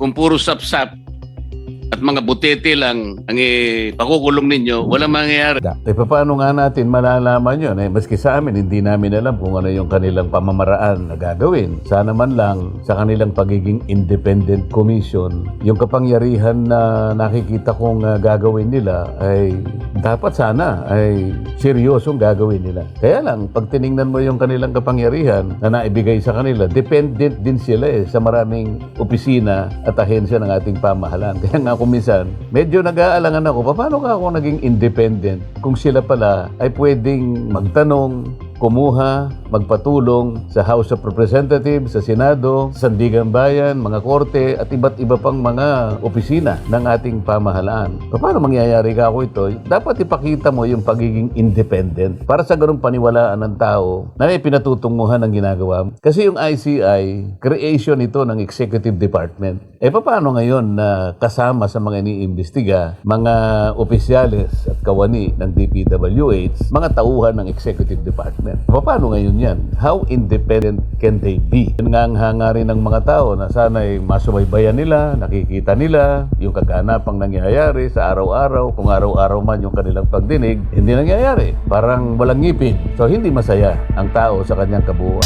kung puro sapsap at mga butete lang ang pakukulong ninyo, walang mangyayari. Paano nga natin malalaman yun? Maski sa amin, hindi namin alam kung ano yung kanilang pamamaraan na gagawin. Sana man lang sa kanilang pagiging independent commission, yung kapangyarihan na nakikita kong gagawin nila ay dapat sana ay seryosong gagawin nila. Kaya lang, pag tiningnan mo yung kanilang kapangyarihan na naibigay sa kanila, dependent din sila sa maraming opisina at ahensya ng ating pamahalaan. Kaya nga kung minsan, medyo nag-aalangan ako, paano ka ako naging independent kung sila pala ay pwedeng magtanong, kumuha, magpatulong sa House of Representatives, sa Senado, sa Sandigan Bayan, mga korte, at iba't iba pang mga opisina ng ating pamahalaan. Paano mangyayari ka ako ito? Dapat ipakita mo yung pagiging independent para sa ganung paniwalaan ng tao na may pinatutunguhan ng ginagawa. Kasi yung ICI, creation ito ng Executive Department. Paano ngayon na kasama sa mga iniimbestiga, mga opisyales at kawani ng DPWH, mga tauhan ng Executive Department? Paano ngayon yan? How independent can they be? Yun nga ang hangarin ng mga tao na sana'y masubaybayan nila, nakikita nila yung kaganapang nangyayari sa araw-araw. Kung araw-araw man yung kanilang pagdinig, hindi nangyayari. Parang walang ngipin. So hindi masaya ang tao sa kanyang kabuuan.